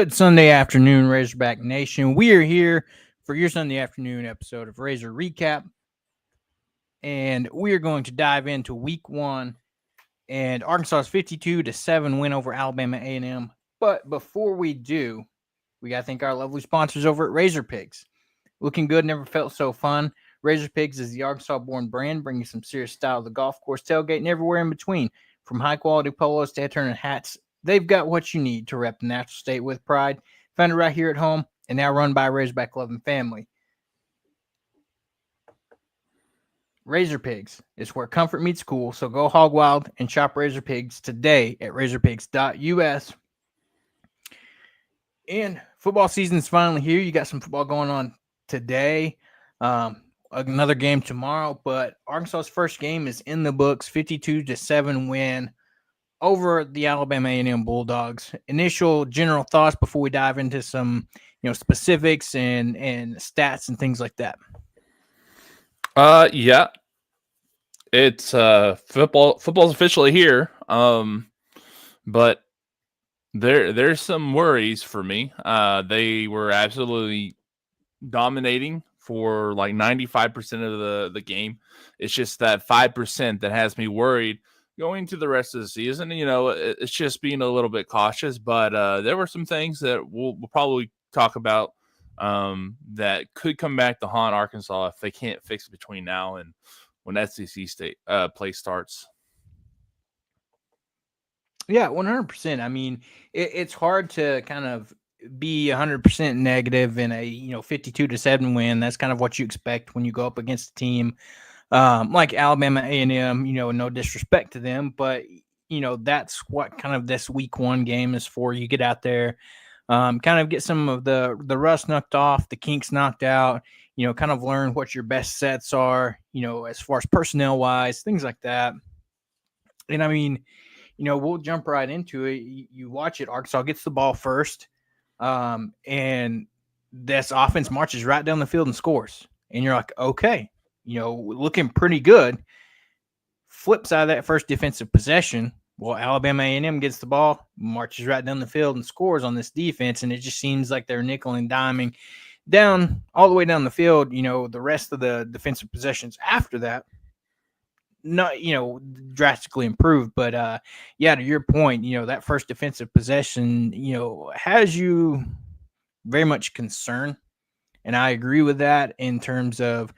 Good Sunday afternoon, Razorback Nation. We are here for your Sunday afternoon episode of Razor Recap, and we are going to dive into Week 1 and Arkansas's 52-7 win over Alabama A&M. But before we do, we got to thank our lovely sponsors over at Razor Pigs. Looking good, never felt so fun. Razor Pigs is the Arkansas-born brand, bringing some serious style to the golf course, tailgate, and everywhere in between. From high-quality polos to head-turning hats, they've got what you need to rep the natural state with pride. Found it right here at home, and now run by a Razorback-loving family. Razor Pigs is where comfort meets cool, so go hog wild and shop Razor Pigs today at razorpigs.us. And football season's finally here. You got some football going on today. Another game tomorrow, but Arkansas's first game is in the books, 52-7 win over the Alabama A&M Bulldogs. Initial general thoughts before we dive into some, specifics and stats and things like that. Yeah, it's football's officially here. But there's some worries for me. They were absolutely dominating for like 95% of the game. It's just that 5% that has me worried going to the rest of the season. It's just being a little bit cautious, but there were some things that we'll probably talk about that could come back to haunt Arkansas if they can't fix it between now and when SEC state play starts. Yeah, 100%. I mean, it's hard to kind of be 100% negative in a 52-7 win. That's kind of what you expect when you go up against a team like Alabama A&M. No disrespect to them, but that's what kind of this Week 1 game is for. You get out there, kind of get some of the rust knocked off, the kinks knocked out. Kind of learn what your best sets are. As far as personnel wise, things like that. And I mean, we'll jump right into it. You watch it. Arkansas gets the ball first, and this offense marches right down the field and scores. And you're like, okay, looking pretty good. Flip side of that first defensive possession, well, Alabama A&M gets the ball, marches right down the field and scores on this defense, and it just seems like they're nickel and diming down all the way down the field. The rest of the defensive possessions after that, not drastically improved, but to your point, that first defensive possession has you very much concerned, and I agree with that in terms of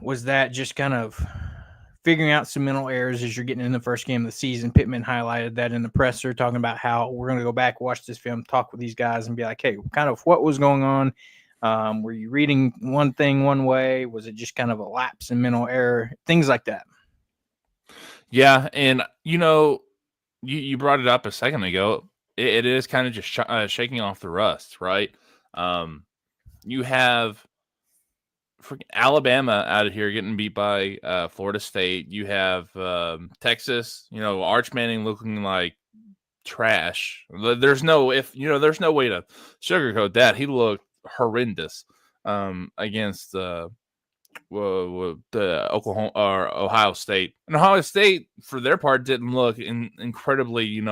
was that just kind of figuring out some mental errors as you're getting in the first game of the season. Pittman highlighted that in the presser, talking about how we're going to go back, watch this film, talk with these guys, and be like, hey, kind of what was going on. Were you reading one thing one way? Was it just kind of a lapse in mental error? Things like that. Yeah, and you brought it up a second ago. It is kind of just shaking off the rust, right? You have freaking Alabama out of here getting beat by Florida State. You have Texas, Arch Manning looking like trash. There's no way to sugarcoat that. He looked horrendous against the Oklahoma or Ohio State. And Ohio State, for their part, didn't look incredibly,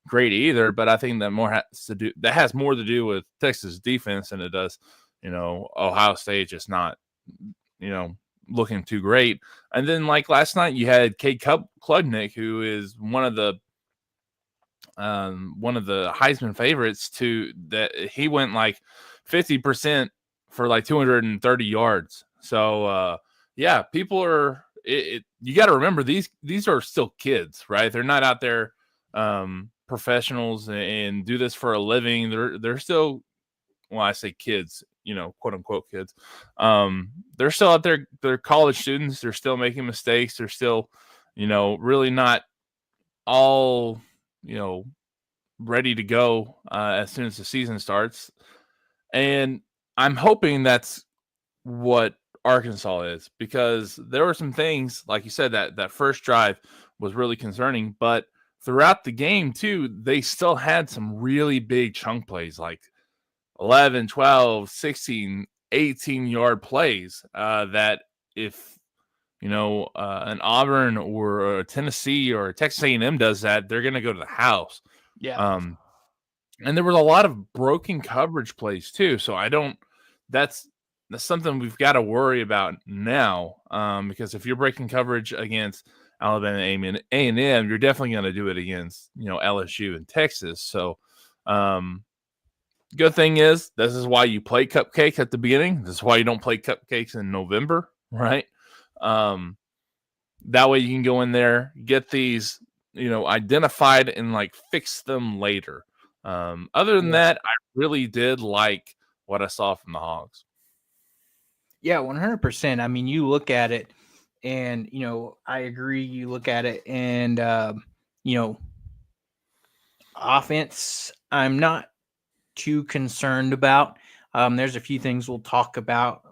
great either. But I think that has more to do with Texas defense than it does, Ohio State just not, looking too great. And then like last night, you had Cade Klubnik, who is one of the Heisman favorites that he went like 50% for like 230 yards. So people are you got to remember these are still kids, right? They're not out there professionals and do this for a living. They're still, well, I say kids, quote unquote kids. They're still out there. They're college students. They're still making mistakes. They're still, really not all, ready to go as soon as the season starts. And I'm hoping that's what Arkansas is, because there were some things, like you said, that first drive was really concerning, but throughout the game too, they still had some really big chunk plays, like 11, 12, 16, 18-yard plays that if, an Auburn or a Tennessee or a Texas A&M does that, they're going to go to the house. Yeah. And there was a lot of broken coverage plays too. So that's something we've got to worry about now, because if you're breaking coverage against Alabama A&M, you're definitely going to do it against LSU and Texas. So good thing is this is why you play cupcake at the beginning. This is why you don't play cupcakes in November, right? That way you can go in there, get these identified and like fix them later. Other than that, I really did like what I saw from the Hogs. Yeah, 100%. I mean, you look at it and, I agree. You look at it and, offense, I'm not too concerned about. There's a few things we'll talk about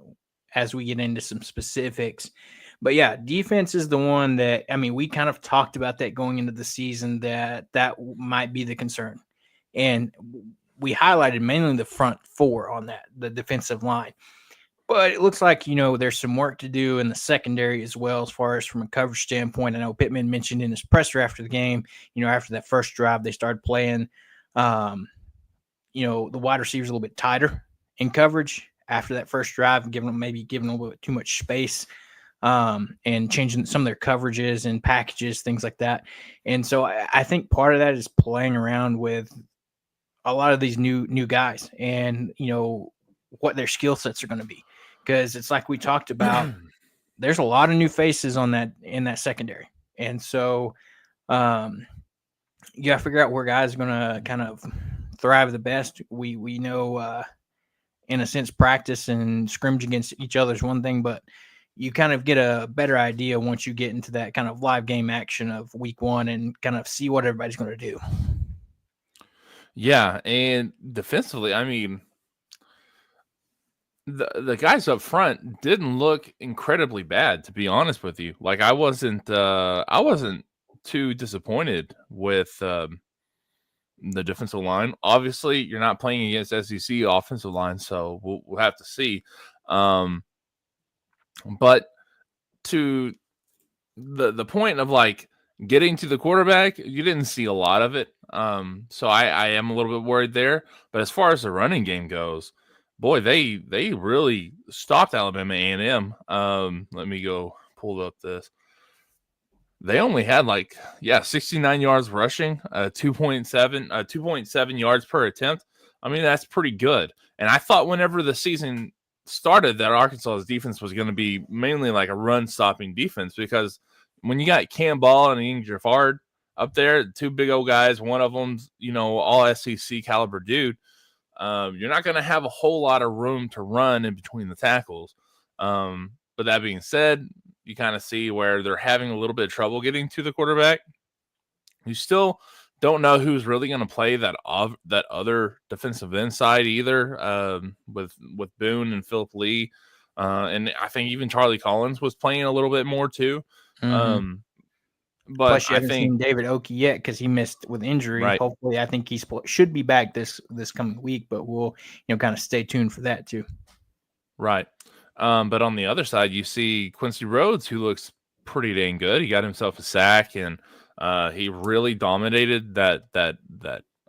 as we get into some specifics. But yeah, defense is the one that, I mean, we kind of talked about that going into the season that might be the concern. And we highlighted mainly the front four on that, the defensive line. But it looks like, there's some work to do in the secondary as well, as far as from a coverage standpoint. I know Pittman mentioned in his presser after the game, after that first drive, they started playing, the wide receivers a little bit tighter in coverage after that first drive, giving them a little bit too much space, and changing some of their coverages and packages, things like that. And so I think part of that is playing around with a lot of these new guys and, what their skill sets are going to be. Because it's like we talked about, there's a lot of new faces in that secondary. And so you got to figure out where guys are going to kind of thrive the best. We know, in a sense, practice and scrimmage against each other is one thing, but you kind of get a better idea once you get into that kind of live game action of week one and kind of see what everybody's going to do. Yeah, and defensively, I mean, the guys up front didn't look incredibly bad, to be honest with you. Like I wasn't too disappointed with the defensive line. Obviously, you're not playing against SEC offensive line, so we'll have to see. But to the point of like getting to the quarterback, you didn't see a lot of it. So I am a little bit worried there. But as far as the running game goes, boy, they really stopped Alabama A&M. Let me go pull up this. They only had 69 yards rushing, 2.7 yards per attempt. I mean, that's pretty good. And I thought whenever the season started that Arkansas's defense was going to be mainly like a run stopping defense, because when you got Cam Ball and Ian Jafard up there, two big old guys, one of them's, all SEC caliber dude, you're not going to have a whole lot of room to run in between the tackles. But that being said, you kind of see where they're having a little bit of trouble getting to the quarterback. You still don't know who's really going to play that other defensive end side either, with Boone and Philip Lee. And I think even Charlie Collins was playing a little bit more too. Mm-hmm. But plus, you haven't seen David Oki yet because he missed with injury. Right. Hopefully, I think he should be back this coming week, but we'll kind of stay tuned for that too. Right. But on the other side, you see Quincy Rhodes, who looks pretty dang good. He got himself a sack, and he really dominated that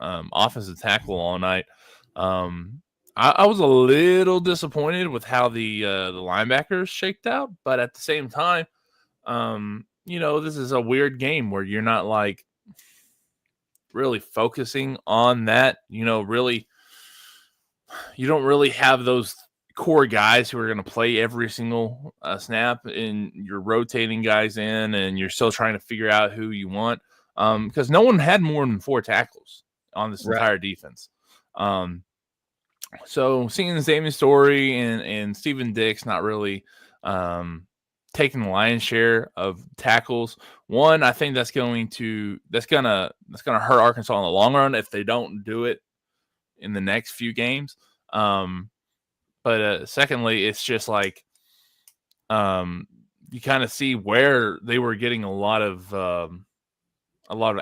offensive tackle all night. I was a little disappointed with how the linebackers shaked out, but at the same time, this is a weird game where you're not like really focusing on that. Really, you don't really have those core guys who are going to play every single snap, and you're rotating guys in, and you're still trying to figure out who you want, because no one had more than 4 tackles on this entire defense. So seeing Zamian Story and Steven Dix not really taking the lion's share of tackles, one, I think that's gonna hurt Arkansas in the long run if they don't do it in the next few games. But secondly, it's just like you kind of see where they were getting a lot of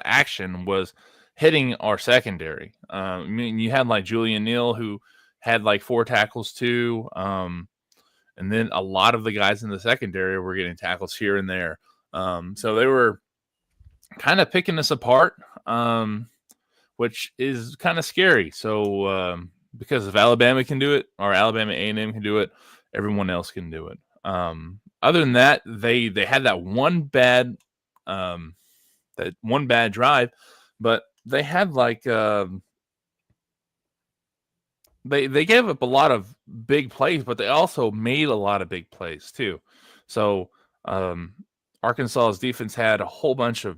action was hitting our secondary. I mean, you had like Julian Neal, who had like 4 tackles too, and then a lot of the guys in the secondary were getting tackles here and there. So they were kind of picking us apart. which is kind of scary. So because if Alabama can do it, or Alabama A&M can do it, everyone else can do it. Other than that, they had that one bad drive, but they had like they gave up a lot of big plays, but they also made a lot of big plays too. So Arkansas's defense had a whole bunch of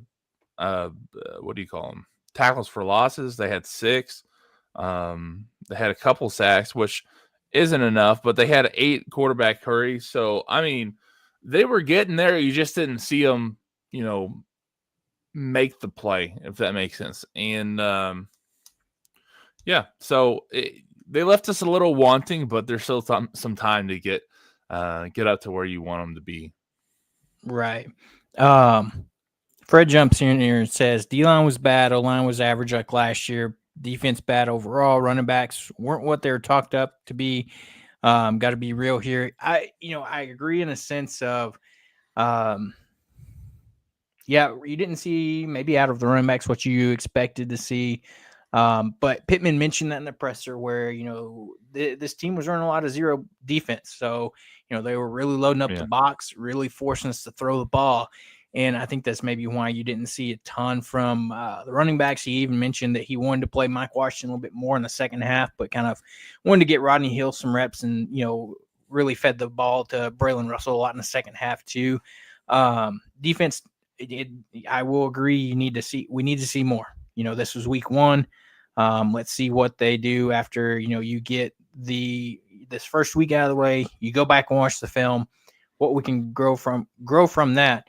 what do you call them? Tackles for losses. They had 6. They had a couple sacks, which isn't enough, but they had 8 quarterback hurries. So I mean, they were getting there. You just didn't see them, make the play, if that makes sense. And yeah, so they left us a little wanting, but there's still some time to get up to where you want them to be. Right. Fred jumps in here and says D-line was bad, O-line was average like last year, defense bad overall, running backs weren't what they were talked up to be. Got to be real here. I agree in a sense of yeah, you didn't see maybe out of the running backs what you expected to see. But Pittman mentioned that in the presser where, this team was running a lot of zero defense. So, they were really loading up the box, really forcing us to throw the ball. And I think that's maybe why you didn't see a ton from the running backs. He even mentioned that he wanted to play Mike Washington a little bit more in the second half, but kind of wanted to get Rodney Hill some reps and, really fed the ball to Braylon Russell a lot in the second half too. Defense, I will agree. We need to see more. This was week 1. Let's see what they do after, you get this first week out of the way. You go back and watch the film, what we can grow from that,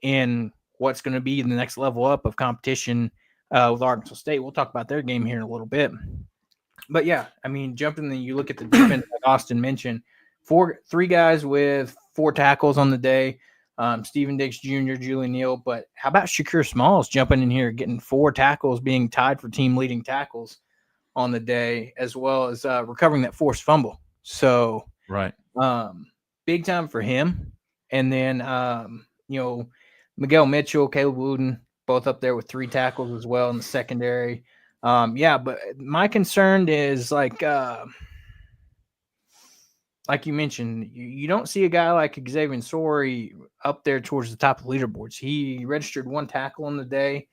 and what's going to be the next level up of competition with Arkansas State. We'll talk about their game here in a little bit. But yeah, I mean, jumping you look at the defense, like Austin mentioned, 3 guys with 4 tackles on the day. Steven Diggs Jr., Julian Neal, but how about Shakir Smalls jumping in here, getting 4 tackles, being tied for team leading tackles on the day, as well as recovering that forced fumble. So, right, big time for him. And then, Miguel Mitchell, Caleb Wooden, both up there with 3 tackles as well in the secondary. But my concern is like you mentioned, you don't see a guy like Xavier Sorey up there towards the top of the leaderboards. He registered 1 tackle on the day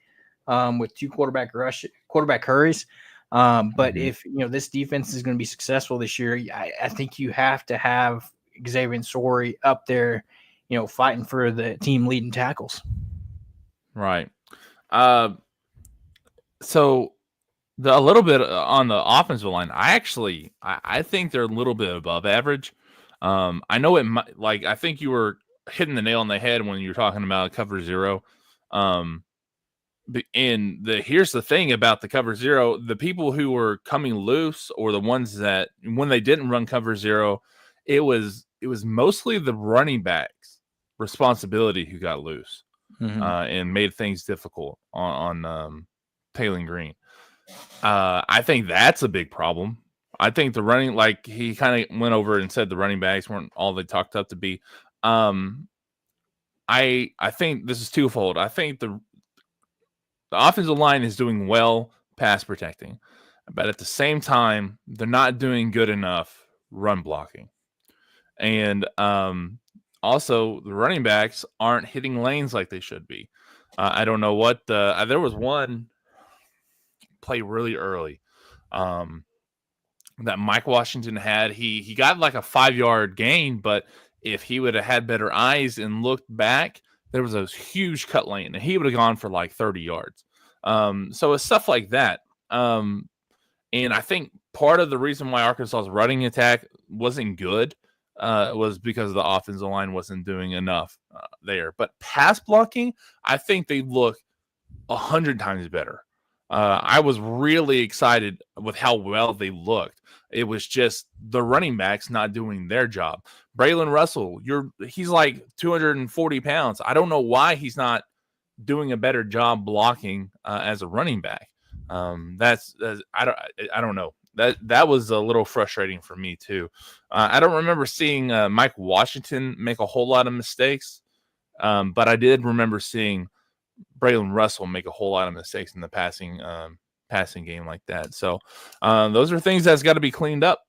with 2 quarterback hurries. But if this defense is going to be successful this year, I think you have to have Xavier Sorey up there, fighting for the team leading tackles. Right. So a little bit on the offensive line, I think they're a little bit above average. I know it might, I think you were hitting the nail on the head when you were talking about cover 0. Here's the thing about the cover 0, the people who were coming loose, or the ones that when they didn't run cover 0, it was mostly the running backs' responsibility who got loose and made things difficult on Taylor Green. I think that's a big problem. I think the running, he kind of went over and said the running backs weren't all they talked up to be. I think this is twofold. I think the offensive line is doing well pass protecting, but at the same time, they're not doing good enough run blocking. And also, the running backs aren't hitting lanes like they should be. I don't know what there was one play really early that Mike Washington had. He got like a 5-yard gain, but if he would have had better eyes and looked back, there was a huge cut lane, and he would have gone for like 30 yards. So it's stuff like that. And I think part of the reason why Arkansas's running attack wasn't good was because the offensive line wasn't doing enough there. But pass blocking, I think they look 100 times better. I was really excited with how well they looked. It was just the running backs not doing their job. Braylon Russell, he's like 240 pounds. I don't know why he's not doing a better job blocking as a running back. I don't know. That was a little frustrating for me too. I don't remember seeing Mike Washington make a whole lot of mistakes, but I did remember seeing Braylon Russell make a whole lot of mistakes in the passing passing game like that. So those are things that's got to be cleaned up,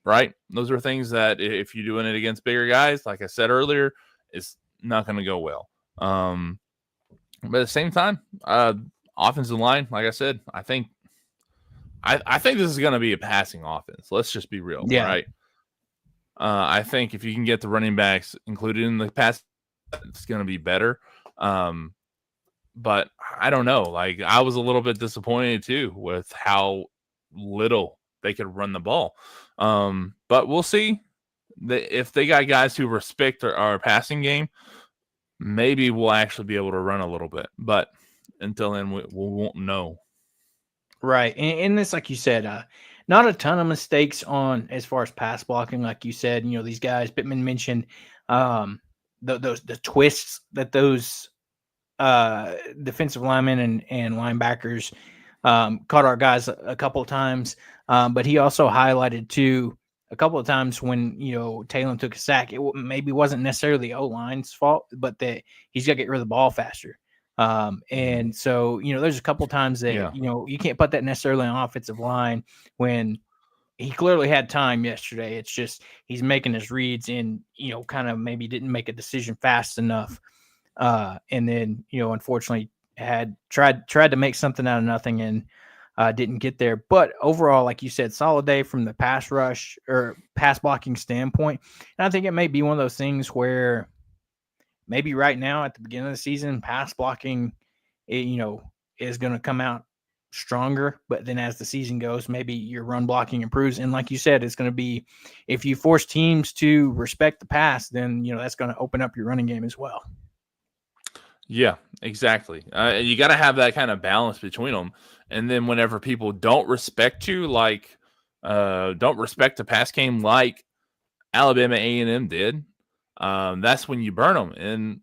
right? Those are things that if you're doing it against bigger guys, like I said earlier, it's not going to go well. But at the same time, offensive line, like I said, I think this is going to be a passing offense. Let's just be real, right? I think if you can get the running backs included in the pass, it's going to be better. But I don't know. Like, I was a little bit disappointed too with how little they could run the ball. But we'll see. If they got guys who respect our passing game, maybe we'll actually be able to run a little bit. But until then, we won't know. Right. And this, like you said, not a ton of mistakes on as far as pass blocking, like you said. You know, these guys, Pittman mentioned the twists that those defensive linemen and linebackers caught our guys a couple of times. But he also highlighted too a couple of times when, you know, Taylor took a sack, it maybe wasn't necessarily the O-line's fault, but that he's got to get rid of the ball faster. And so, you know, there's a couple of times that, you know, you can't put that necessarily on offensive line when he clearly had time yesterday. It's just he's making his reads and, you know, kind of maybe didn't make a decision fast enough. And then, you know, unfortunately had tried to make something out of nothing and didn't get there. But overall, like you said, solid day from the pass rush or pass blocking standpoint. And I think it may be one of those things where maybe right now at the beginning of the season, pass blocking, you know, is going to come out stronger. But then as the season goes, maybe your run blocking improves. And like you said, it's going to be, if you force teams to respect the pass, then, you know, that's going to open up your running game as well. Yeah, exactly. You got to have that kind of balance between them. And then whenever people don't respect you, like don't respect the pass game like Alabama A&M did, that's when you burn them. And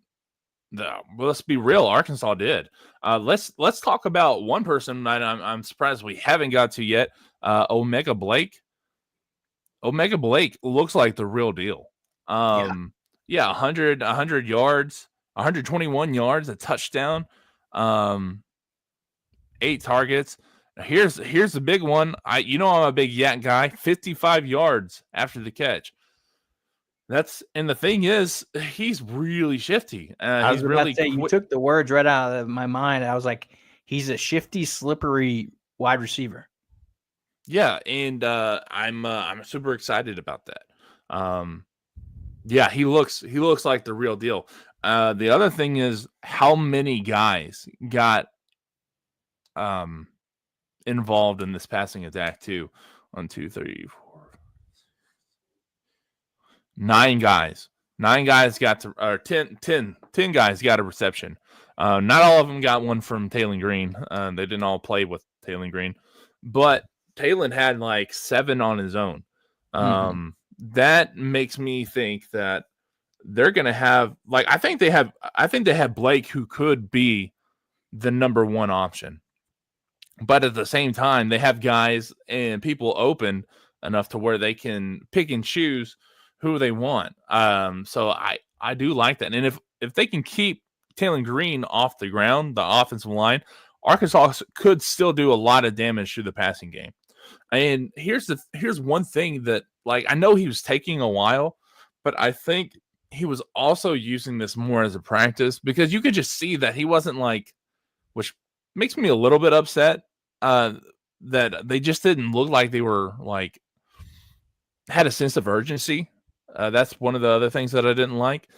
let's be real, Arkansas did. Let's talk about one person that I'm surprised we haven't got to yet. Omega Blake. Omega Blake looks like the real deal. 100 yards, 121 yards, a touchdown, 8 targets. Here's the big one. I'm a big yak guy. 55 yards after the catch. And the thing is, he's really shifty. I was he's about really to say, you took the words right out of my mind. I was like, he's a shifty, slippery wide receiver. Yeah, and I'm super excited about that. Yeah, he looks like the real deal. The other thing is how many guys got involved in this passing attack too. 1, 2, 3, 4, 9 guys. 9 guys got to, or 10 guys got a reception. Not all of them got one from Taylor Green. They didn't all play with Taylor Green, but Taylor had like 7 on his own. That makes me think that they're going to have, like, I think they have Blake, who could be the number 1 option. But at the same time, they have guys and people open enough to where they can pick and choose who they want. So I do like that. And if they can keep Taylor Green off the ground, the offensive line, Arkansas could still do a lot of damage to the passing game. And here's one thing that, like, I know he was taking a while, but I think he was also using this more as a practice, because you could just see that he wasn't like, which makes me a little bit upset, that they just didn't look like they were like had a sense of urgency. That's one of the other things that I didn't like.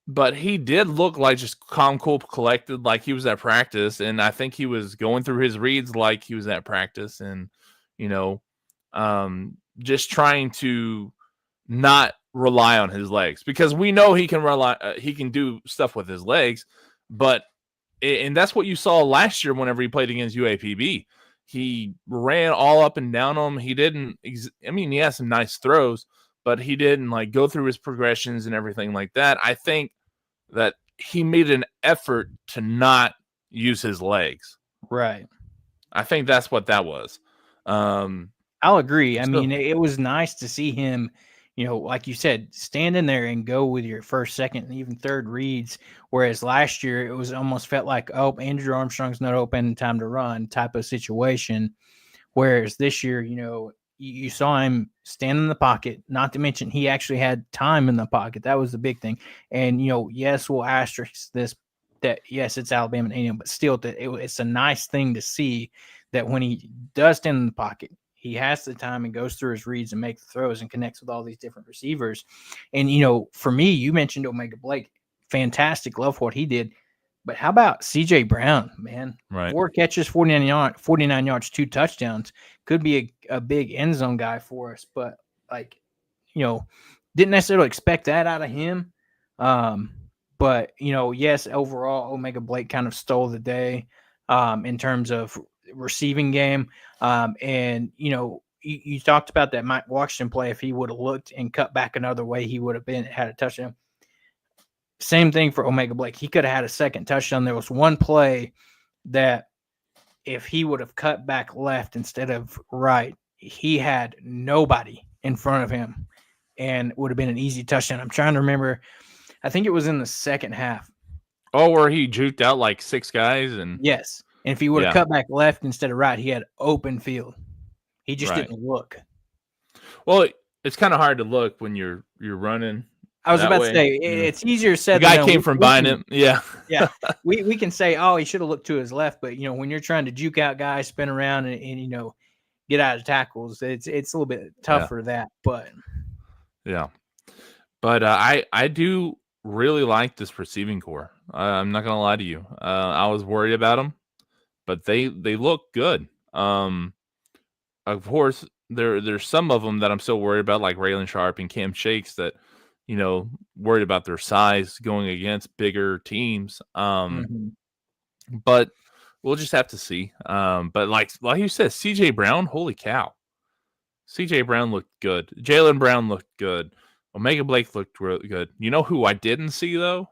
But he did look like just calm, cool, collected, like he was at practice. And I think he was going through his reads like he was at practice, and, just trying to not rely on his legs, because we know he can do stuff with his legs. And that's what you saw last year whenever he played against UAPB. He ran all up and down them. He didn't, he had some nice throws, but he didn't like go through his progressions and everything like that. I think that he made an effort to not use his legs. Right. I think that's what that was. I'll agree. I mean, it was nice to see him like you said, stand in there and go with your first, second, and even third reads. Whereas last year it was almost felt like, oh, Andrew Armstrong's not open, time to run type of situation. Whereas this year, you saw him stand in the pocket, not to mention he actually had time in the pocket. That was the big thing. And, yes, we'll asterisk this that, yes, it's Alabama A&M, but still it's a nice thing to see that when he does stand in the pocket, he has the time and goes through his reads and makes the throws and connects with all these different receivers. And, for me, you mentioned Omega Blake. Fantastic. Love what he did. But how about C.J. Brown, man? Right. 4 catches, 49 yards, 2 touchdowns. Could be a big end zone guy for us. But, didn't necessarily expect that out of him. But, yes, overall, Omega Blake kind of stole the day in terms of receiving game. And, you talked about that Mike Washington play. If he would have looked and cut back another way, he would have had a touchdown. Same thing for Omega Blake. He could have had a second touchdown. There was one play that if he would have cut back left instead of right, he had nobody in front of him and would have been an easy touchdown. I'm trying to remember. I think it was in the second half. Oh, where he juked out like 6 guys? And yes. And if he would have cut back left instead of right, he had open field. He just didn't look. Well, it's kind of hard to look when you're running. I was about to say, it's easier said than done. The guy came from behind him. Yeah. Yeah. We can say, oh, he should have looked to his left. But, when you're trying to juke out guys, spin around and get out of tackles, it's a little bit tough for that. But. Yeah. But I do really like this receiving core. I'm not going to lie to you. I was worried about them, but they look good. Of course, there's some of them that I'm still worried about, like Raylan Sharp and Cam Shakes, that worried about their size going against bigger teams. But we'll just have to see. But like you said, C.J. Brown, holy cow. C.J. Brown looked good. Jaylen Brown looked good. Omega Blake looked really good. You know who I didn't see, though?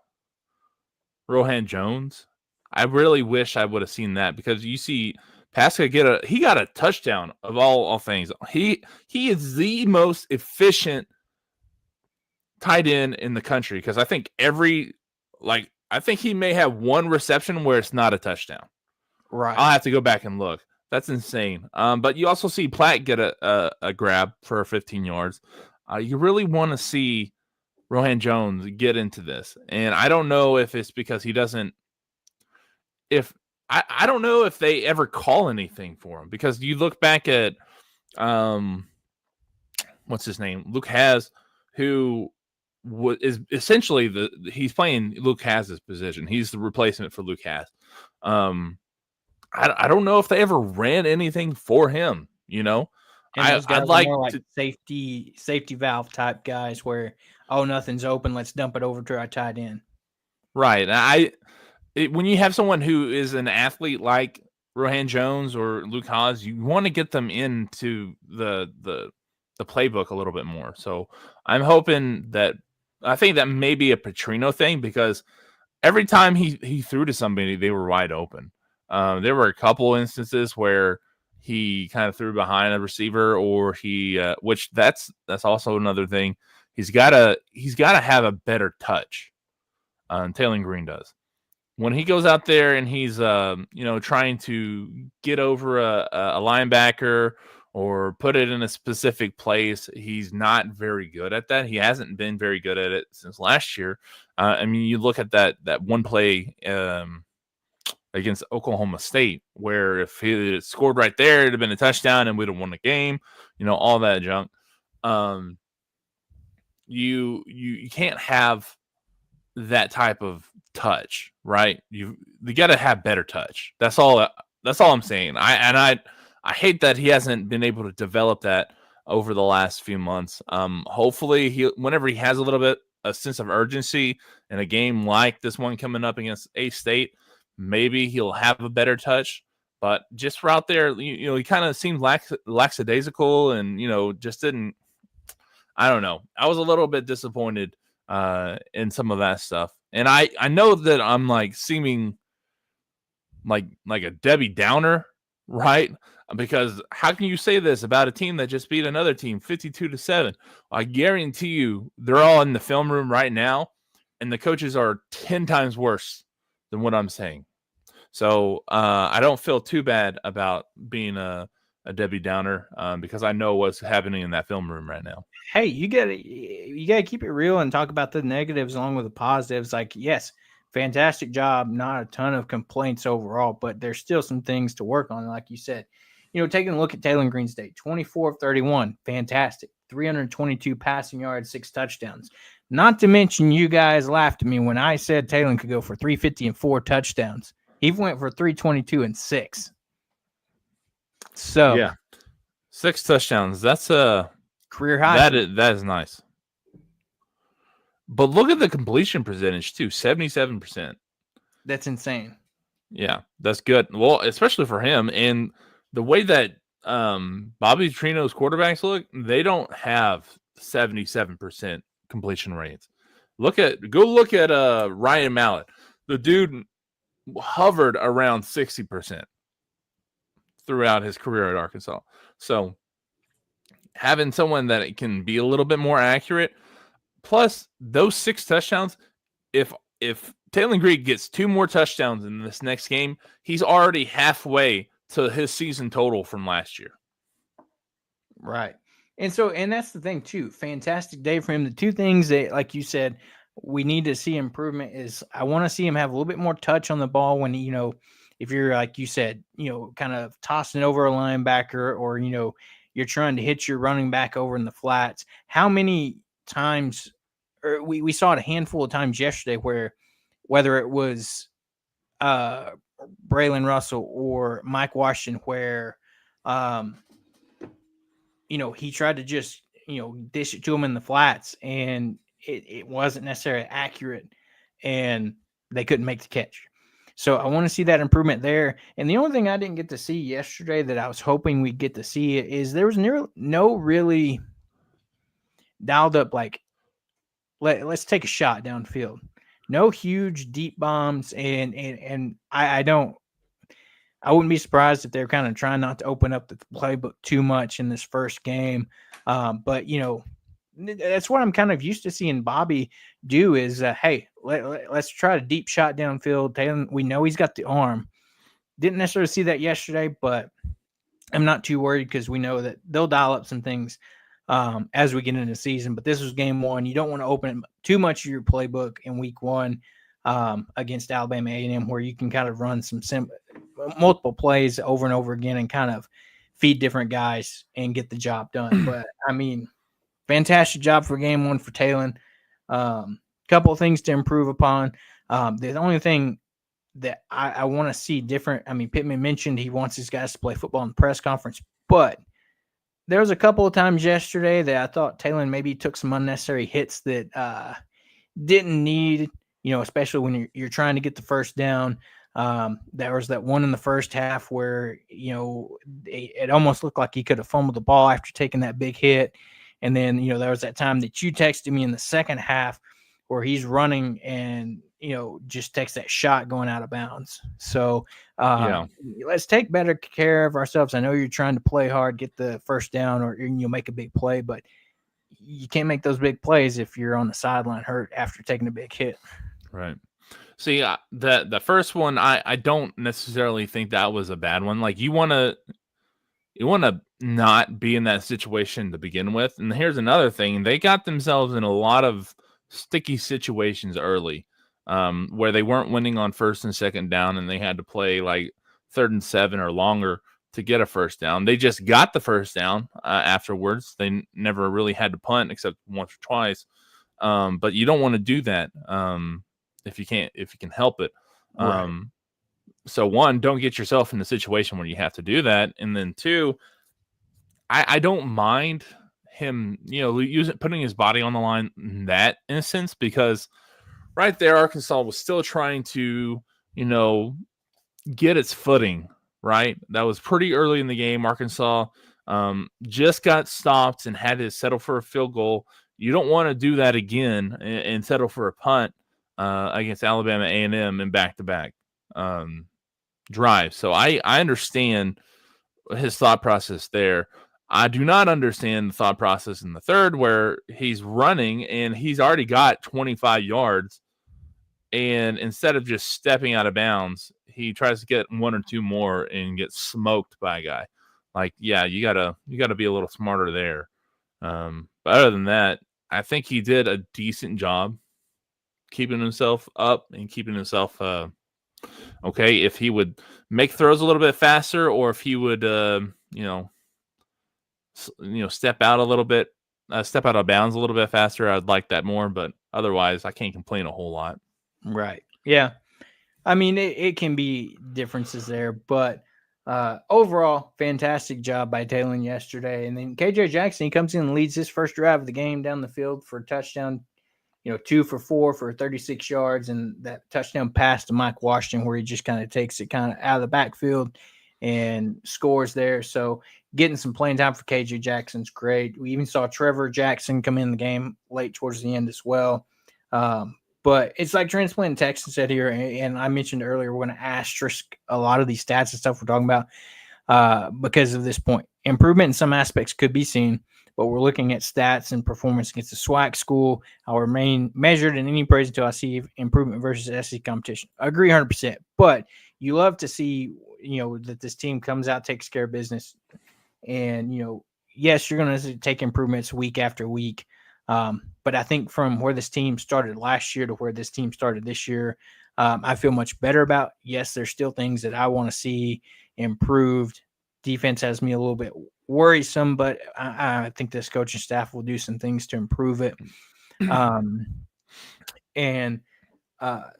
Rohan Jones. I really wish I would have seen that, because you see Pascal he got a touchdown of all things. He is the most efficient tight end in the country, because I think I think he may have one reception where it's not a touchdown. Right. I'll have to go back and look. That's insane. But you also see Platt get a grab for 15 yards. You really want to see Rohan Jones get into this. And I don't know if it's because he doesn't I don't know if they ever call anything for him, because you look back at what's his name? Luke Hasz, who is essentially he's playing Luke Haz's position. He's the replacement for Luke Hasz. I don't know if they ever ran anything for him, I'd like more like safety valve type guys where, oh, nothing's open, let's dump it over to our tight end. Right. When you have someone who is an athlete like Rohan Jones or Luke Hasz, you want to get them into the playbook a little bit more. So I'm hoping I think that may be a Petrino thing, because every time he threw to somebody, they were wide open. There were a couple instances where he kind of threw behind a receiver, or which that's also another thing. He's got to have a better touch. Taylor Green does. When he goes out there and he's trying to get over a linebacker or put it in a specific place, he's not very good at that. He hasn't been very good at it since last year. You look at that one play against Oklahoma State, where if he had scored right there, it'd have been a touchdown and we'd have won the game. All that junk. You can't have that type of touch, right? You got to have better touch. That's all I'm saying. I hate that he hasn't been able to develop that over the last few months. Hopefully whenever he has a little bit a sense of urgency in a game like this one coming up against A-State, maybe he'll have a better touch. But just for out there, he kind of seemed lackadaisical and just didn't. I don't know. I was a little bit disappointed in some of that stuff. And I know that I'm like seeming like a Debbie Downer right? Because how can you say this about a team that just beat another team 52-7? I guarantee you they're all in the film room right now, and the coaches are 10 times worse than what I'm saying. So I don't feel too bad about being a Debbie Downer because I know what's happening in that film room right now. Hey, you gotta keep it real and talk about the negatives along with the positives. Like, yes, fantastic job, not a ton of complaints overall, but there's still some things to work on. Like you said, taking a look at Taylor Green State, 24 of 31, fantastic, 322 passing yards, 6 touchdowns. Not to mention, you guys laughed at me when I said Taylor could go for 350 and 4 touchdowns. He went for 322 and 6. So yeah, 6 touchdowns. That's a career high. That is nice. But look at the completion percentage too, 77%. That's insane. Yeah, that's good. Well, especially for him. And the way that Bobby Trino's quarterbacks look, they don't have 77% completion rates. Go look at Ryan Mallett. The dude hovered around 60% throughout his career at Arkansas. So having someone that can be a little bit more accurate, plus those 6 touchdowns, if Taylor Green gets 2 more touchdowns in this next game, he's already halfway to his season total from last year. Right. And that's the thing too. Fantastic day for him. The 2 things that, like you said, we need to see improvement is I want to see him have a little bit more touch on the ball when, if you're, like you said, kind of tossing over a linebacker or, you're trying to hit your running back over in the flats. How many times, or we saw it a handful of times yesterday where whether it was Braylon Russell or Mike Washington where, he tried to just, dish it to him in the flats and it wasn't necessarily accurate and they couldn't make the catch. So I want to see that improvement there. And the only thing I didn't get to see yesterday that I was hoping we'd get to see is there was no really dialed up, like, let's take a shot downfield. No huge deep bombs. And I wouldn't be surprised if they're kind of trying not to open up the playbook too much in this first game. But, that's what I'm kind of used to seeing Bobby do is, hey, let's try a deep shot downfield. Taylor, we know he's got the arm. Didn't necessarily see that yesterday, but I'm not too worried because we know that they'll dial up some things as we get into the season. But this was game 1. You don't want to open too much of your playbook in week 1 against Alabama A&M where you can kind of run some multiple plays over and over again and kind of feed different guys and get the job done. But, I mean, fantastic job for game 1 for Taylor. Couple of things to improve upon. The only thing that I want to see different, I mean, Pittman mentioned he wants his guys to play football in the press conference, but there was a couple of times yesterday that I thought Taylor maybe took some unnecessary hits that didn't need, especially when you're trying to get the first down. There was that one in the first half where, it almost looked like he could have fumbled the ball after taking that big hit. And then, there was that time that you texted me in the second half where he's running and, just takes that shot going out of bounds. So let's take better care of ourselves. I know you're trying to play hard, get the first down, or you'll make a big play, but you can't make those big plays if you're on the sideline hurt after taking a big hit. Right. See, the first one, I don't necessarily think that was a bad one. Like you want to not be in that situation to begin with. And here's another thing. They got themselves in a lot of sticky situations early where they weren't winning on first and second down and they had to play like 3rd and 7 or longer to get a first down. They just got the first down afterwards. They never really had to punt except once or twice. But you don't want to do that if you can help it. Right. So 1, don't get yourself in a situation where you have to do that. And then 2, I don't mind him, putting his body on the line in that instance, because right there, Arkansas was still trying to, get its footing, right? That was pretty early in the game. Arkansas just got stopped and had to settle for a field goal. You don't want to do that again and settle for a punt against Alabama A&M in back-to-back drives. So I understand his thought process there. I do not understand the thought process in the third where he's running and he's already got 25 yards, and instead of just stepping out of bounds, he tries to get one or two more and gets smoked by a guy. Like, yeah, you gotta be a little smarter there. But other than that, I think he did a decent job keeping himself up and keeping himself okay. If he would make throws a little bit faster, or if he would, step out a little bit, step out of bounds a little bit faster, I'd like that more. But otherwise, I can't complain a whole lot. Right. Yeah. I mean, it can be differences there, but overall, fantastic job by Taylor yesterday. And then KJ Jackson, he comes in and leads his first drive of the game down the field for a touchdown, 2 for 4 for 36 yards, and that touchdown pass to Mike Washington where he just kind of takes it kind of out of the backfield and scores there. So getting some playing time for KJ Jackson's great. We even saw Trevor Jackson come in the game late towards the end as well. But it's like Transplant Texan said here, and I mentioned earlier, we're going to asterisk a lot of these stats and stuff we're talking about because of this point. Improvement in some aspects could be seen, but we're looking at stats and performance against the SWAC school. I'll remain measured in any praise until I see improvement versus SEC competition. I agree 100%, but you love to see, that this team comes out, takes care of business, and, yes, you're going to take improvements week after week. But I think from where this team started last year to where this team started this year, I feel much better about. Yes, there's still things that I want to see improved. Defense has me a little bit worrisome, but I think this coaching staff will do some things to improve it.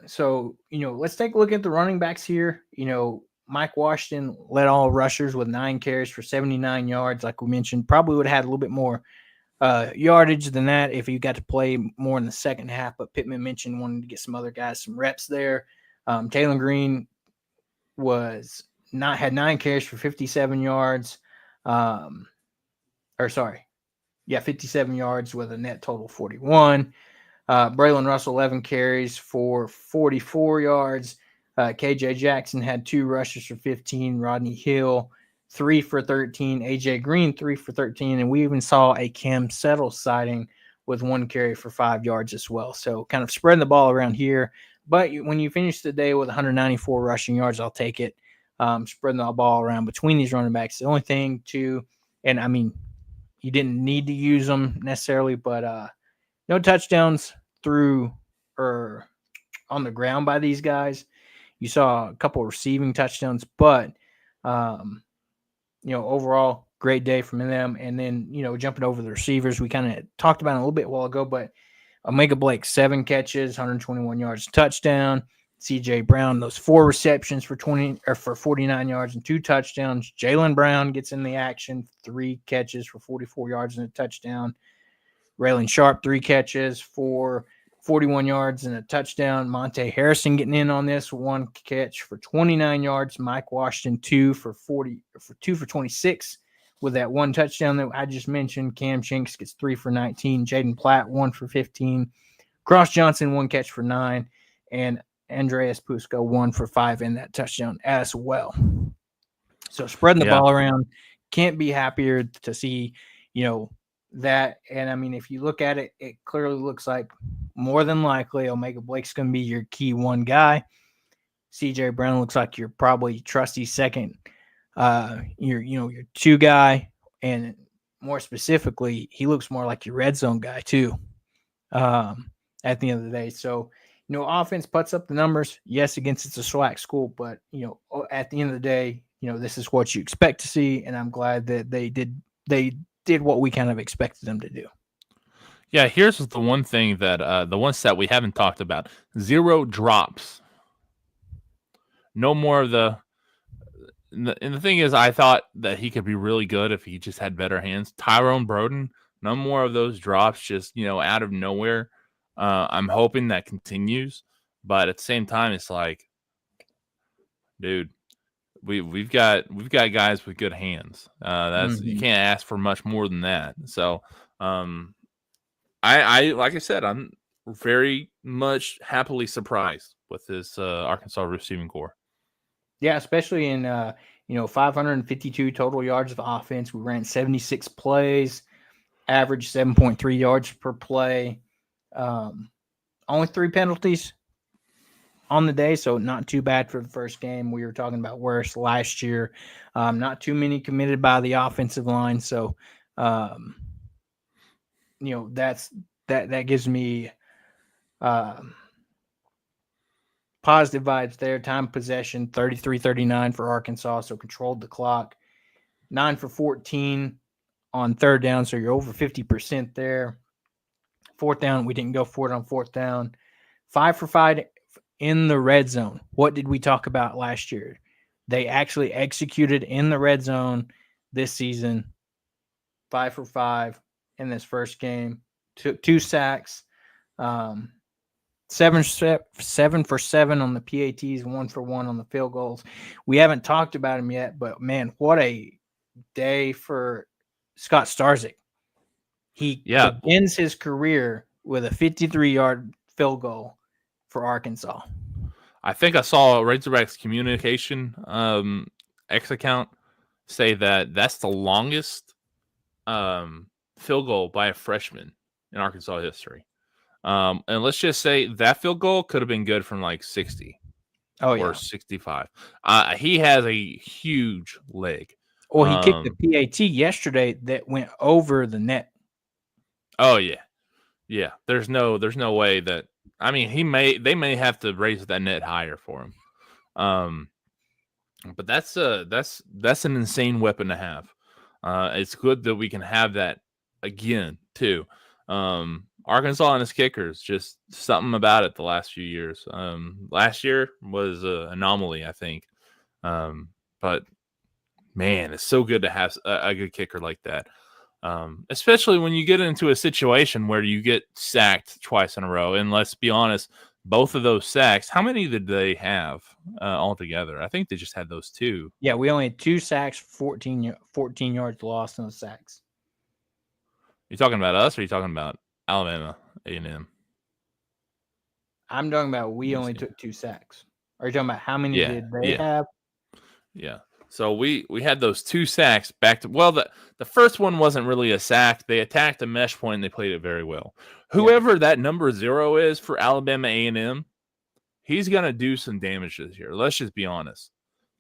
So, let's take a look at the running backs here. Mike Washington led all rushers with 9 carries for 79 yards. Like we mentioned, probably would have had a little bit more yardage than that if he got to play more in the second half. But Pittman mentioned wanting to get some other guys some reps there. Taylor Green had 9 carries for 57 yards. 57 yards with a net total of 41. Braylon Russell, 11 carries for 44 yards. KJ Jackson had 2 rushes for 15. Rodney Hill, 3 for 13. AJ Green, 3 for 13. And we even saw a Cam Settle sighting with 1 carry for 5 yards as well. So kind of spreading the ball around here. But when you finish the day with 194 rushing yards, I'll take it. Spreading the ball around between these running backs. The only thing and I mean, you didn't need to use them necessarily, but no touchdowns through or on the ground by these guys. You saw a couple of receiving touchdowns, but overall, great day from them. And then, jumping over the receivers, we kind of talked about it a little bit a while ago, but Omega Blake, 7 catches, 121 yards, touchdown. CJ Brown, those 4 receptions for 49 yards and 2 touchdowns. Jaylen Brown gets in the action, 3 catches for 44 yards and a touchdown. Raylan Sharp, 3 catches for 41 yards and a touchdown. Monte Harrison getting in on this, 1 catch for 29 yards. Mike Washington, 2 for 26 with that 1 touchdown that I just mentioned. Cam Chinks gets 3 for 19. Jaden Platt, 1 for 15. Cross Johnson, 1 catch for 9. And Andreas Pusco, 1 for 5 in that touchdown as well. So spreading the ball around, can't be happier to see, that. And I mean, if you look at it, it clearly looks like more than likely Omega Blake's going to be your key 1 guy. CJ Brown looks like your probably trusty second, your 2 guy, and more specifically, he looks more like your red zone guy too. At the end of the day, so offense puts up the numbers. Yes, against it's a SWAC school, but at the end of the day, this is what you expect to see, and I'm glad that they did what we kind of expected them to do. Yeah, here's the one thing that the one stat we haven't talked about: 0 drops. No more of the. And the thing is, I thought that he could be really good if he just had better hands. Tyrone Broden, no more of those drops, just out of nowhere. I'm hoping that continues, but at the same time, it's like, dude, we've got guys with good hands. You can't ask for much more than that. So, I like I said, I'm very much happily surprised with this Arkansas receiving core. Yeah, especially in 552 total yards of offense. We ran 76 plays, average 7.3 yards per play. Only 3 penalties on the day, so not too bad for the first game. We were talking about worse last year. Not too many committed by the offensive line, so that gives me positive vibes there. Time possession 33-39 for Arkansas, so controlled the clock. 9 for 14 on third down, so you're over 50% there. Fourth down, we didn't go for it on fourth down. 5 for 5 in the red zone. What did we talk about last year? They actually executed in the red zone this season. 5 for 5 in this first game. Took 2 sacks. 7 for 7 on the PATs, 1 for 1 on the field goals. We haven't talked about him yet, but man, what a day for Scott Starzik. He begins his career with a 53-yard field goal for Arkansas. I think I saw Razorbacks communication X account say that that's the longest field goal by a freshman in Arkansas history. And let's just say that field goal could have been good from like 60 or 65. He has a huge leg. Well, he kicked the PAT yesterday that went over the net. Oh yeah. Yeah. There's no way that, I mean, they may have to raise that net higher for him. But that's an insane weapon to have. It's good that we can have that again too. Arkansas and his kickers, just something about it the last few years. Last year was an anomaly, I think. But man, it's so good to have a good kicker like that. Especially when you get into a situation where you get sacked twice in a row. And let's be honest, both of those sacks, how many did they have altogether? I think they just had those 2. Yeah, we only had 2 sacks, 14 yards lost in the sacks. You talking about us, or are you talking about Alabama A&M? I'm talking about we only took 2 sacks. Are you talking about how many did they have? Yeah. So we had those 2 sacks back to, well, the first one wasn't really a sack. They attacked a mesh point and they played it very well. Whoever that number 0 is for Alabama A&M, he's gonna do some damage this year. Let's just be honest.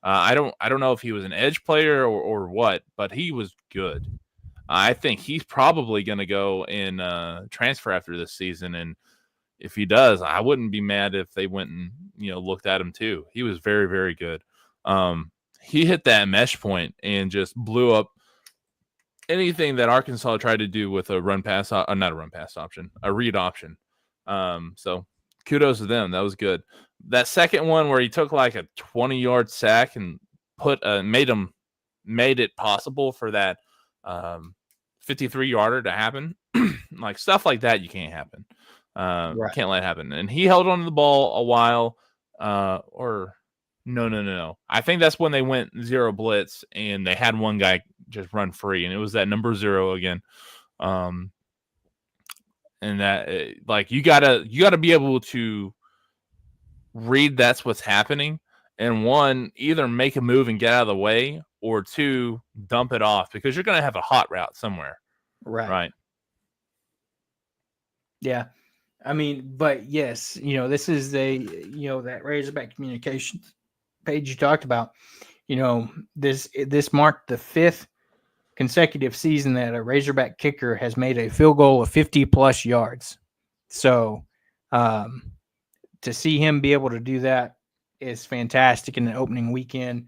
I don't know if he was an edge player or what, but he was good. I think he's probably gonna go and transfer after this season, and if he does, I wouldn't be mad if they went and looked at him too. He was very, very good. He hit that mesh point and just blew up anything that Arkansas tried to do with a not a run pass option, a read option. So kudos to them. That was good. That second one where he took like a 20-yard sack and made it possible for that 53-yarder to happen. Like stuff like that, you can't happen. Right. Can't let it happen. And he held on to the ball a while, No. I think that's when they went 0 blitz and they had one guy just run free, and it was that number 0 again. And that like you gotta be able to read that's what's happening, and 1, either make a move and get out of the way, or 2, dump it off, because you're gonna have a hot route somewhere. Right. Yeah. I mean, but yes, this is that Razorback communications page you talked about. This marked the 5th consecutive season that a Razorback kicker has made a field goal of 50+ yards. So to see him be able to do that is fantastic in the opening weekend.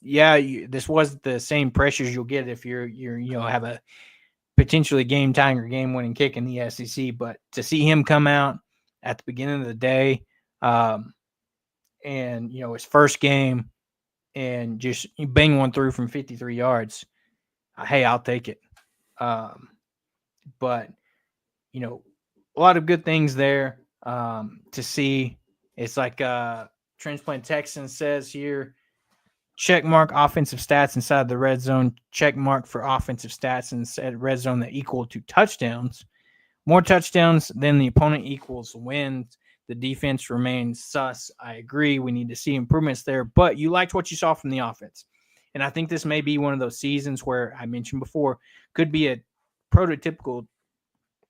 This wasn't the same pressures you'll get if you're have a potentially game-tying or game-winning kick in the SEC, but to see him come out at the beginning of the day, and his first game, and just bang one through from 53 yards, hey, I'll take it. But a lot of good things there to see. It's like Transplant Texan says here, check mark offensive stats inside the red zone, check mark for offensive stats inside red zone that equal to touchdowns. More touchdowns than the opponent equals wins. The defense remains sus. I agree. We need to see improvements there, but you liked what you saw from the offense. And I think this may be one of those seasons where I mentioned before could be a prototypical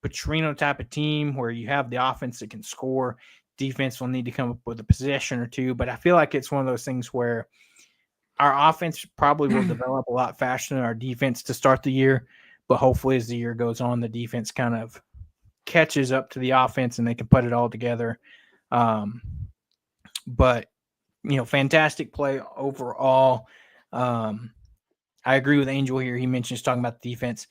Petrino type of team where you have the offense that can score. Defense will need to come up with a possession or two, but I feel like it's one of those things where our offense probably will develop a lot faster than our defense to start the year, but hopefully as the year goes on, the defense kind of catches up to the offense and they can put it all together. But fantastic play overall. I agree with Angel here. He mentions talking about the defense.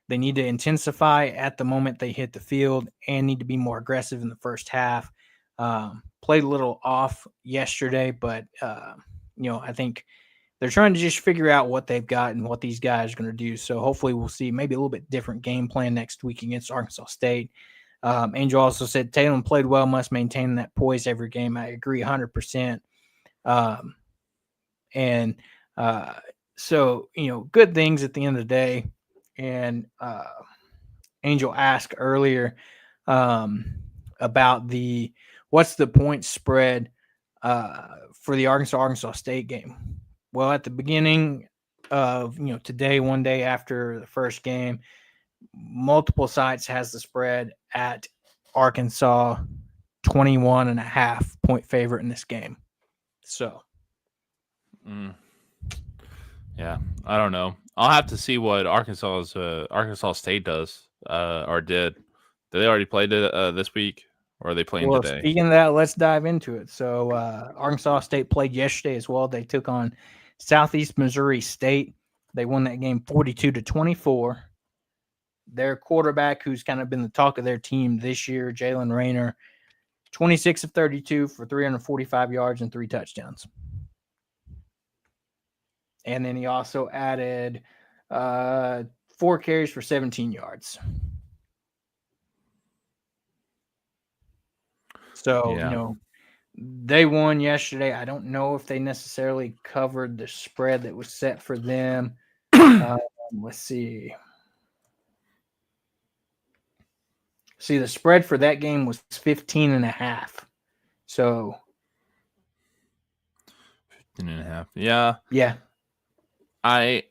They need to intensify at the moment they hit the field and need to be more aggressive in the first half. Played a little off yesterday, but I think they're trying to just figure out what they've got and what these guys are going to do. So hopefully we'll see maybe a little bit different game plan next week against Arkansas State. Angel also said Tatum played well, must maintain that poise every game. I agree 100%. So, good things at the end of the day. And Angel asked earlier about what's the point spread for the Arkansas State game. Well, at the beginning of today, one day after the first game, multiple sites has the spread at Arkansas 21.5 point favorite in this game. So, yeah, I don't know. I'll have to see what Arkansas State does or did. Did they already play this week, or are they playing today? Speaking of that, let's dive into it. So, Arkansas State played yesterday as well. They took on Southeast Missouri State. They won that game 42-24. Their quarterback, who's kind of been the talk of their team this year, Jalen Rayner, 26 of 32 for 345 yards and 3 touchdowns. And then he also added 4 carries for 17 yards. So, they won yesterday. I don't know if they necessarily covered the spread that was set for them. Let's see. The spread for that game was 15.5. So 15.5. Yeah. Yeah. I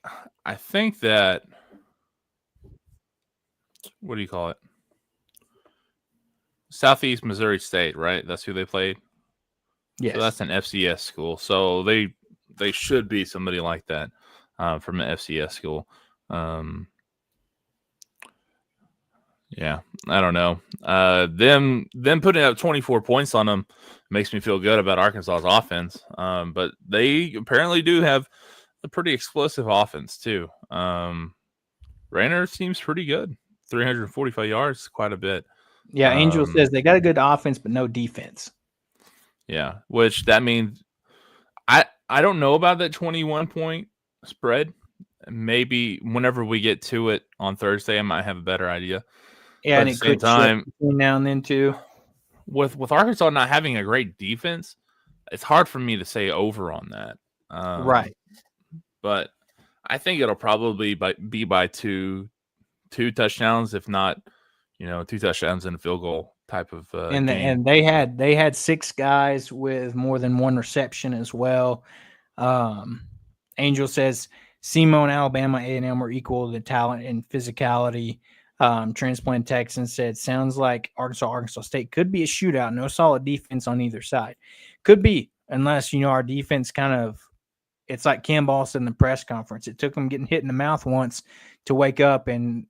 think that, what do you call it? Southeast Missouri State, right? That's who they played. Yes. So that's an FCS school. So they should be somebody like that from an FCS school. Yeah, I don't know. Them putting up 24 points on them makes me feel good about Arkansas's offense. But they apparently do have a pretty explosive offense too. Rayner seems pretty good. 345 yards, quite a bit. Yeah, Angel says they got a good offense, but no defense. Yeah, which that means I don't know about that 21 point spread. Maybe whenever we get to it on Thursday, I might have a better idea. Yeah, and it could shift between now and then too. With Arkansas not having a great defense, it's hard for me to say over on that. Right. But I think it'll probably be by two touchdowns, if not, 2 touchdowns and a field goal type of game. And they had 6 guys with more than 1 reception as well. Angel says SEMO and Alabama A&M were equal to talent and physicality. Transplant Texan said, sounds like Arkansas State could be a shootout. No solid defense on either side. Could be, unless, our defense it's like Cam Ball said in the press conference. It took them getting hit in the mouth once to wake up. And,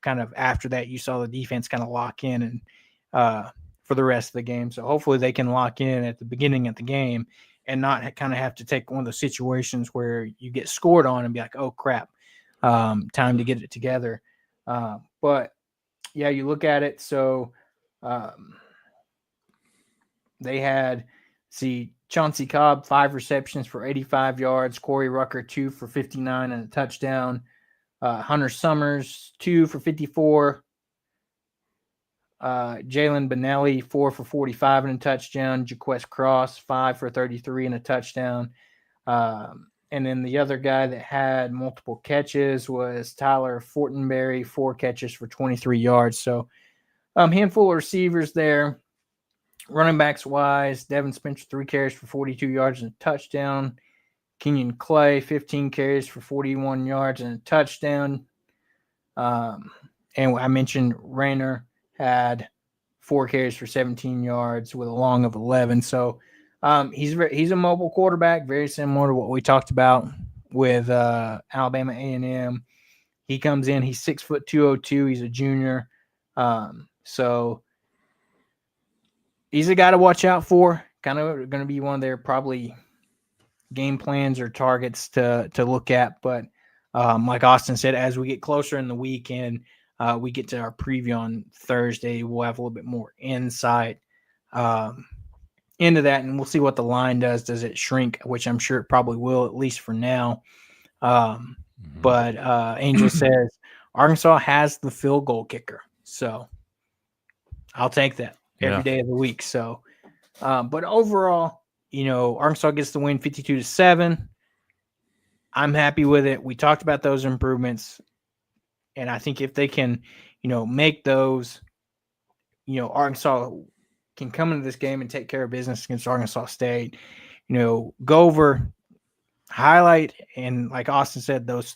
kind of after that, you saw the defense kind of lock in and for the rest of the game. So hopefully they can lock in at the beginning of the game and not kind of have to take one of those situations where you get scored on and be like, oh, crap, time to get it together. But yeah, you look at it. So they had, Chauncey Cobb, 5 receptions for 85 yards. Corey Rucker, 2 for 59 and a touchdown. Hunter Summers, 2 for 54. Jalen Benelli, 4 for 45 and a touchdown. Jaquez Cross, 5 for 33 and a touchdown. And then the other guy that had multiple catches was Tyler Fortenberry, 4 catches for 23 yards. So handful of receivers there. Running backs wise, Devin Spencer 3 carries for 42 yards and a touchdown. Kenyon Clay 15 carries for 41 yards and a touchdown. And I mentioned Rayner had 4 carries for 17 yards with a long of 11. So he's a mobile quarterback, very similar to what we talked about with Alabama A&M. He comes in, he's 6'2", 202. He's a junior. So he's a guy to watch out for. Kind of going to be one of their probably game plans or targets to look at. But like Austin said, as we get closer in the weekend, we get to our preview on Thursday, we'll have a little bit more insight into that, and we'll see what the line does. Does it shrink? Which I'm sure it probably will, at least for now. But Angel says Arkansas has the field goal kicker, so I'll take that every day of the week. So, but overall, Arkansas gets the win 52-7. I'm happy with it. We talked about those improvements, and I think if they can, make those, Arkansas can come into this game and take care of business against Arkansas State. Go over, highlight, and like Austin said, those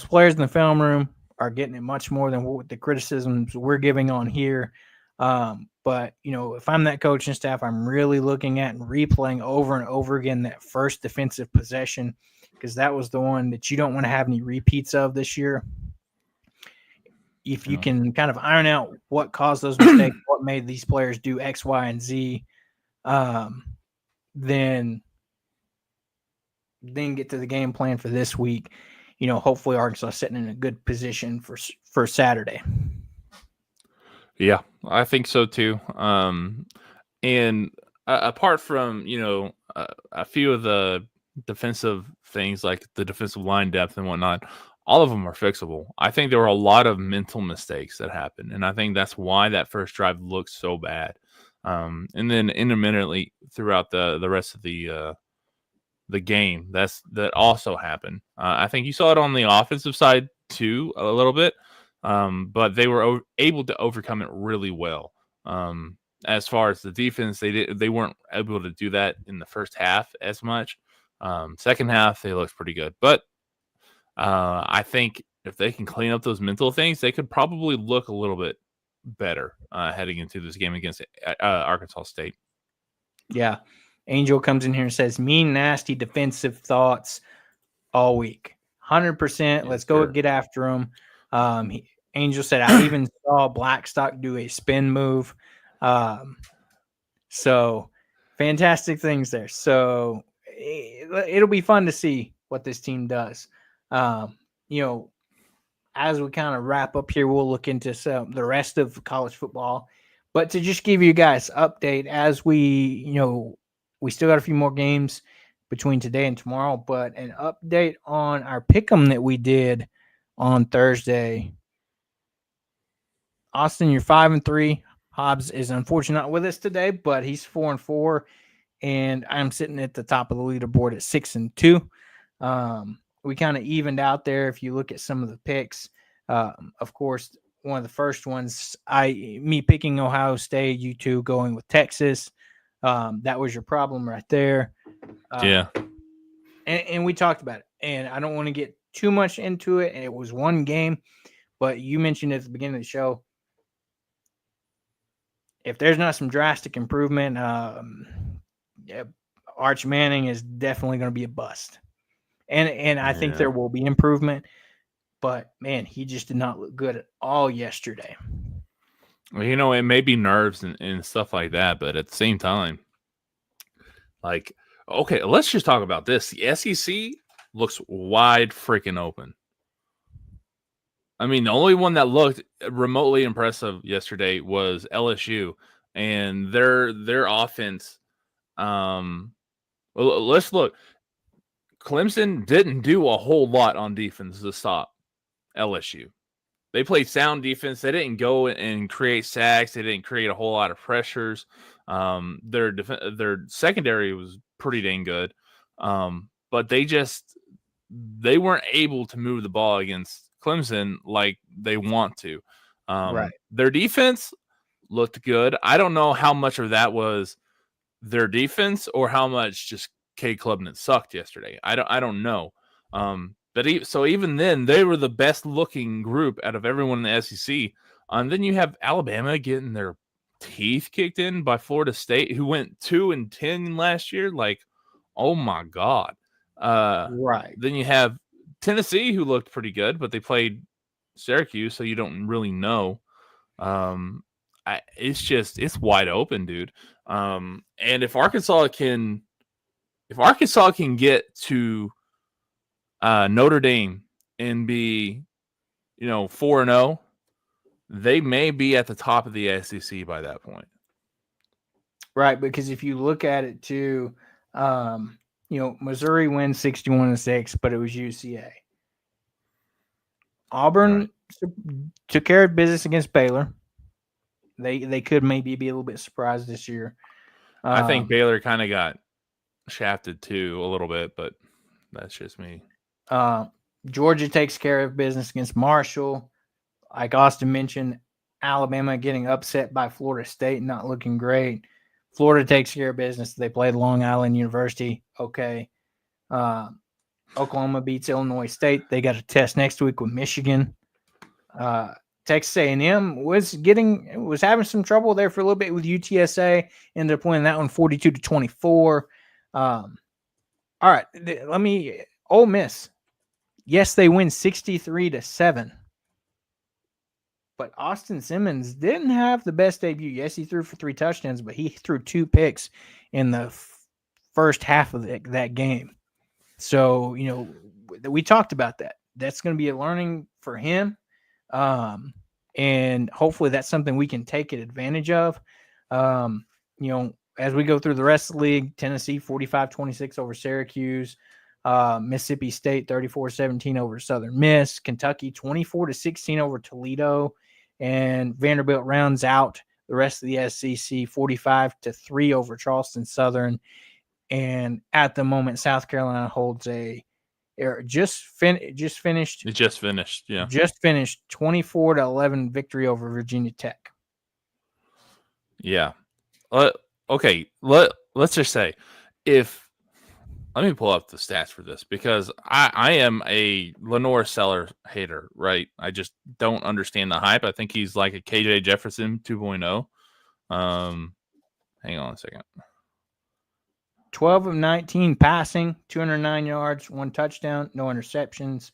players in the film room are getting it much more than what the criticisms we're giving on here. But if I'm that coaching staff, I'm really looking at and replaying over and over again that first defensive possession, because that was the one that you don't want to have any repeats of this year. If you can kind of iron out what caused those mistakes, what made these players do X, Y, and Z, then get to the game plan for this week. Hopefully Arkansas sitting in a good position for Saturday. Yeah, I think so too. And apart from a few of the defensive things like the defensive line depth and whatnot, all of them are fixable. I think there were a lot of mental mistakes that happened, and I think that's why that first drive looked so bad. And then intermittently throughout the rest of the game, that also happened. I think you saw it on the offensive side too a little bit, but they were able to overcome it really well. As far as the defense, they weren't able to do that in the first half as much. Second half, they looked pretty good, but I think if they can clean up those mental things, they could probably look a little bit better heading into this game against Arkansas State. Yeah. Angel comes in here and says, mean, nasty defensive thoughts all week. 100%. Let's go get after them. Angel said, I even saw Blackstock do a spin move. So fantastic things there. So it'll be fun to see what this team does. As we kind of wrap up here, we'll look into the rest of college football. But to just give you guys update as we still got a few more games between today and tomorrow, but an update on our pick'em that we did on Thursday. Austin, you're 5-3. Hobbs is unfortunately not with us today, but he's 4-4, and I'm sitting at the top of the leaderboard at 6-2. We kind of evened out there if you look at some of the picks. Of course, one of the first ones, me picking Ohio State, you two going with Texas. That was your problem right there. Yeah. And we talked about it, and I don't want to get too much into it. And it was one game, but you mentioned at the beginning of the show, if there's not some drastic improvement, Arch Manning is definitely going to be a bust. And I think there will be improvement, but man, he just did not look good at all yesterday. Well, it may be nerves and stuff like that, but at the same time, like, okay, let's just talk about this. The SEC looks wide freaking open. I mean, the only one that looked remotely impressive yesterday was LSU, and their offense. Well, let's look. Clemson didn't do a whole lot on defense to stop LSU. They played sound defense. They didn't go and create sacks. They didn't create a whole lot of pressures. Their secondary was pretty dang good, but they weren't able to move the ball against Clemson like they want to. Right. Their defense looked good. I don't know how much of that was their defense or how much just Cade Klubnik sucked yesterday. I don't know. So even then, they were the best looking group out of everyone in the SEC. Then you have Alabama getting their teeth kicked in by Florida State, who went 2-10 last year. Like, oh my god. Right. Then you have Tennessee, who looked pretty good, but they played Syracuse, so you don't really know. It's wide open, dude. And if Arkansas can get to Notre Dame and be 4-0, they may be at the top of the SEC by that point. Right, because if you look at it too, Missouri wins 61-6, but it was UCA. Auburn took care of business against Baylor. They could maybe be a little bit surprised this year. I think Baylor kind of got shafted too a little bit, but that's just me. Georgia takes care of business against Marshall. Like Austin mentioned, Alabama getting upset by Florida State, not looking great. Florida takes care of business. They played Long Island University. Okay. Oklahoma beats Illinois State. They got a test next week with Michigan. Texas A&M was having some trouble there for a little bit with UTSA. Ended up winning that one 42-24. All right, Ole Miss. Yes, they win 63-7. But Austin Simmons didn't have the best debut. Yes, he threw for 3 touchdowns, but he threw 2 picks in the first half of that game. So, we talked about that. That's going to be a learning for him. And hopefully that's something we can take advantage of. As we go through the rest of the league, Tennessee 45-26 over Syracuse, Mississippi State 34-17 over Southern Miss, Kentucky 24-16 over Toledo, and Vanderbilt rounds out the rest of the SEC 45-3 over Charleston Southern. And at the moment, South Carolina holds just finished 24-11 victory over Virginia Tech. Yeah. Okay. Let's just say let me pull up the stats for this because I am a Lenore Seller hater, right? I just don't understand the hype. I think he's like a KJ Jefferson 2.0. Hang on a second. 12 of 19 passing, 209 yards, 1 touchdown, no interceptions,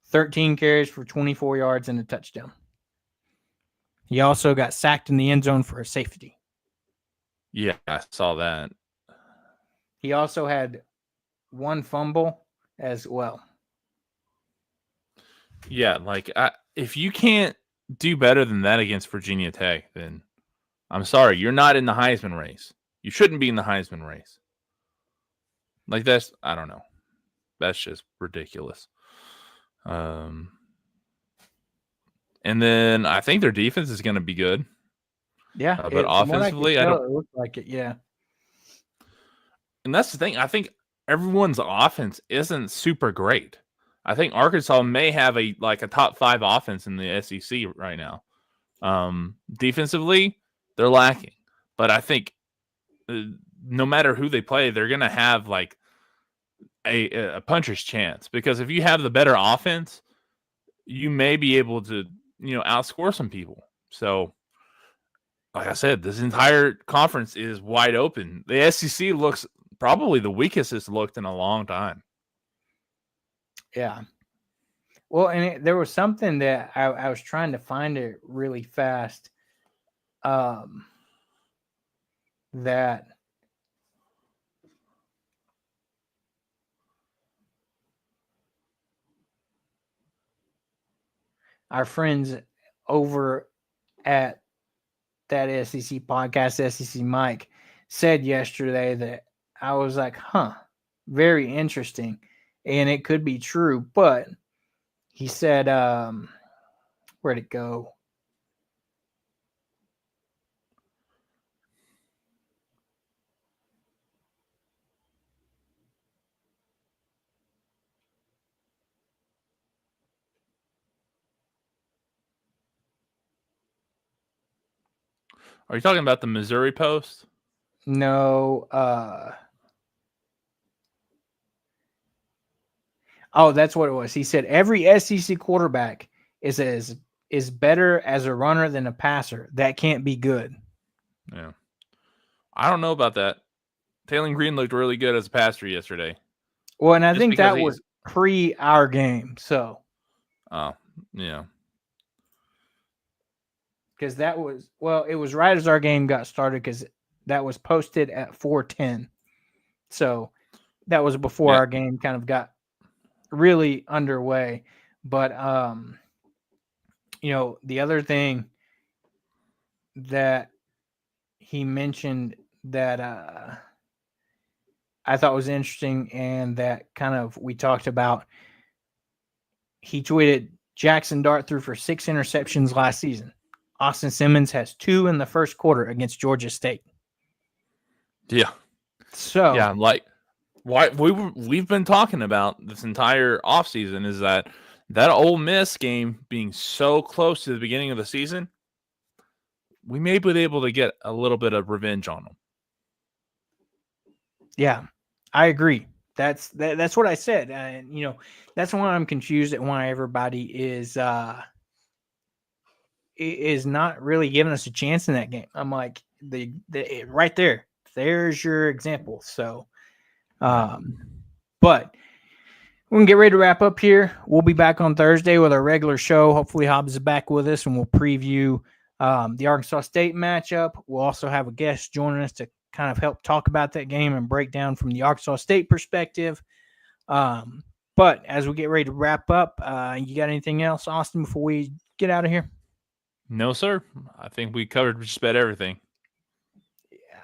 13 carries for 24 yards and a touchdown. He also got sacked in the end zone for a safety. Yeah, I saw that. He also had 1 fumble as well. Yeah, if you can't do better than that against Virginia Tech, then I'm sorry, you're not in the Heisman race. You shouldn't be in the Heisman race. I don't know. That's just ridiculous. And then I think their defense is going to be good. Yeah, but offensively, I don't. It looks like it. Yeah. And that's the thing. I think everyone's offense isn't super great. I think Arkansas may have a top 5 offense in the SEC right now. Defensively, they're lacking, but I think no matter who they play, they're going to have a puncher's chance because if you have the better offense, you may be able to, outscore some people. So, like I said, this entire conference is wide open. The SEC looks probably the weakest it's looked in a long time. Yeah. Well, and there was something that I was trying to find it really fast. That our friends over at that SEC podcast, SEC Mike, said yesterday that I was like, very interesting. And it could be true, but he said, where'd it go? Are you talking about the Missouri Post? No. Oh, that's what it was. He said every SEC quarterback is better as a runner than a passer. That can't be good. Yeah. I don't know about that. Taylor Green looked really good as a passer yesterday. Well, and I Just think because that was pre our game. So, oh, yeah. because that was, well, it was right as our game got started because that was posted at 4:10. So that was before Yeah. our game kind of got really underway. But the other thing that he mentioned that I thought was interesting and that kind of we talked about, he tweeted Jackson Dart threw for 6 interceptions last season. Austin Simmons has 2 in the first quarter against Georgia State. Yeah. So yeah, like why we've been talking about this entire offseason is that Ole Miss game being so close to the beginning of the season, we may be able to get a little bit of revenge on them. Yeah, I agree. That's what I said, and that's why I'm confused at why everybody is not really giving us a chance in that game. I'm like the right there. There's your example. So, but we're gonna get ready to wrap up here. We'll be back on Thursday with our regular show. Hopefully, Hobbs is back with us, and we'll preview the Arkansas State matchup. We'll also have a guest joining us to kind of help talk about that game and break down from the Arkansas State perspective. But as we get ready to wrap up, you got anything else, Austin, before we get out of here? No, sir. I think we covered just about everything.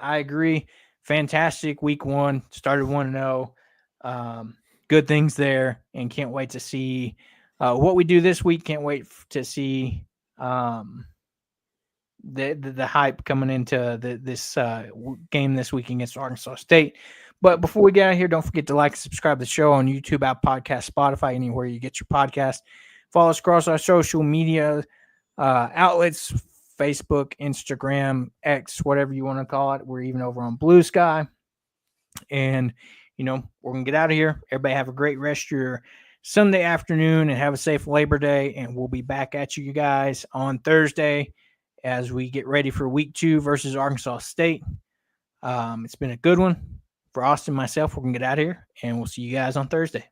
I agree. Fantastic week 1. Started 1-0. Good things there, and can't wait to see what we do this week. Can't wait to see the hype coming into this game this week against Arkansas State. But before we get out of here, don't forget to like and subscribe to the show on YouTube, Apple Podcast, Spotify, anywhere you get your podcast. Follow us across our social media outlets, Facebook, Instagram, X, whatever you want to call it. We're even over on Blue Sky. And, we're going to get out of here. Everybody have a great rest of your Sunday afternoon and have a safe Labor Day. And we'll be back at you guys on Thursday as we get ready for week 2 versus Arkansas State. It's been a good one. For Austin and myself, we're going to get out of here, and we'll see you guys on Thursday.